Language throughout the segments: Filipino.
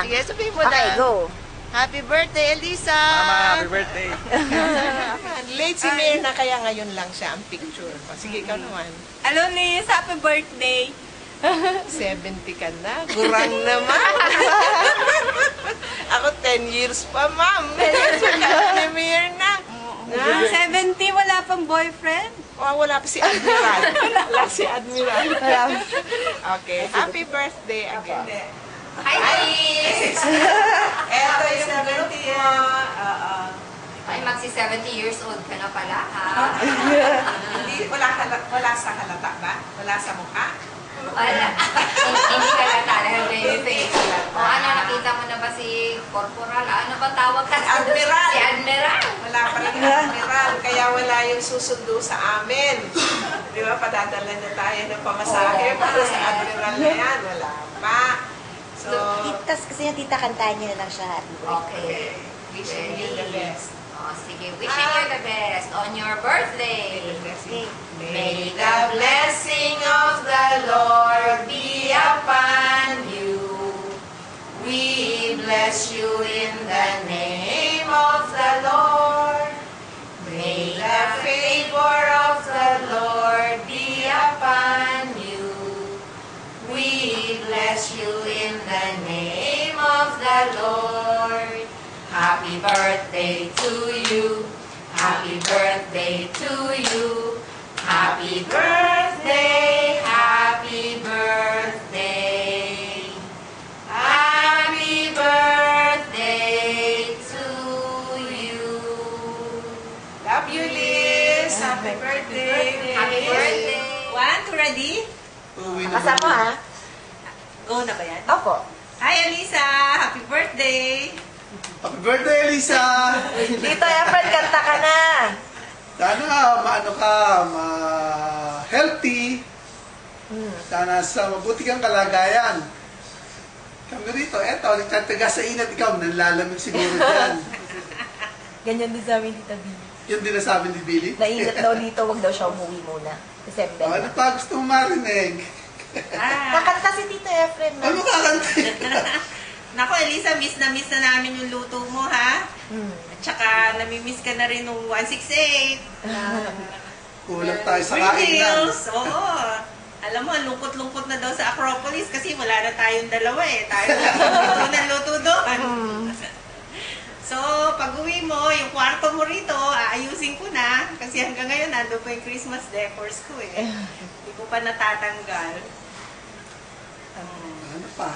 Sige, sabihin mo Okay, na. go. Happy birthday, Elisa! Mama, happy birthday. Late si Mirna, kaya ngayon lang siya ang picture. Sige, ikaw naman. Hello, Nis. Happy birthday. 70 ka na. Kurang naman. Ako 10 years pa, ma'am. 10 years pa ni Mirna. 70, wala pang boyfriend? Oh, wala pa si Admiral. Wala si Admiral. Okay. Happy birthday again. Hi, Nis. Eto yung 70 mo. Ay, magsi-70 years old ka na pala, ha? Hindi, wala sa halata ba? Wala sa mukha? Wala. Hindi ka lata dahil baby face. O ano, nakita mo na ba si Corporal? Ano ba tawag ka? Admiral. Si Admiral. Wala pa rin Admiral, kaya wala yung susundo sa amin. Di ba, padadala na tayo ng pamasahe para sa Admiral na yan. Wala pa. So, Tapos kasi yung tita, kantahan niyo na lang siya. Okay. wishing you the best. O, sige. Wishing you the best on your birthday. Okay. May the blessing of the Lord be upon you. We bless you in the name of the Lord. May the favor of the Lord be upon you. We bless you in the name of the Lord. Happy birthday to you. Happy birthday to you. Happy birthday, happy birthday. Happy birthday to you. Love you, Liz. Happy birthday. Happy birthday. 1, 2, ready? Kasama ha? Go na ba yan? Opo. Hi, Elisa. Happy birthday. Happy birthday, Lisa! Tito Efren, kanta ka na. Sana maano ka, ma-healthy. Sana sa mabuti kang kalagayan. Kami rito, eto, nagtataga sa inat, ikaw, nalalamig siguro dyan. Ganyan din sa amin, Tita B. Yun din nasabi ni Billy. Naingat daw dito, wag daw siya umuwi muna. December. Ano pa gusto mo marinig? Nakanta si Tito Efren na. Ano kakanta? Nako, Elisa, miss na namin yung luto mo, ha? At saka, namimiss ka na rin nung 168. Kulang tayo sa Green kainan. Hills, oo. Alam mo, lungkot-lungkot na daw sa Acropolis kasi wala na tayong dalawa eh. Tayo na luto doon. So, pag uwi mo, yung kwarto mo rito, aayusin ko na. Kasi hanggang ngayon, nandun pa yung Christmas decors ko eh. Hindi ko pa natatanggal. Ano pa?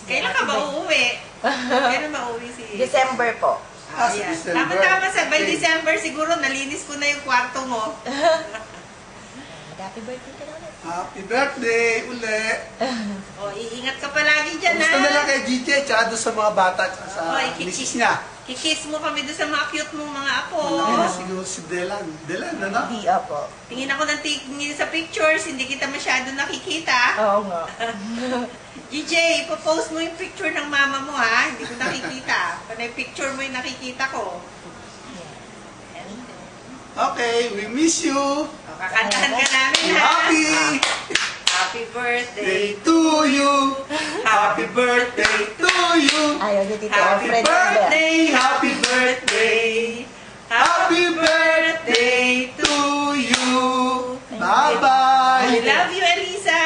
Kailan ka ba uuwi? Kailan ba uuwi si... December po. Sa Ayan. December. Tama-tama by Okay. December siguro nalinis ko na yung kwarto mo. Happy birthday ka na ulit. Happy birthday uli. O, iingat ka palagi dyan, Gusto na lang ha? kay GJ, tsaka doon sa mga bata, tsaka sa Oy, misis niya. Kikiss mo kami doon sa mga cute mong mga apo. Malaki na siguro si Delan. Delan, ano? Di po. Tingin ako ng tingin sa pictures, hindi kita masyado nakikita. Oo nga. GJ, ipopost mo yung picture ng mama mo, ha? Hindi ko nakikita. Panay picture mo yung nakikita ko. Okay, we miss you. O, kakantahan ka namin, ha? Happy Happy birthday. day to you. Happy birthday to you. Ayaw niyo Tito Happy Efren. birthday, happy birthday. Happy birthday to you. I Bye-bye. love you, Elisa.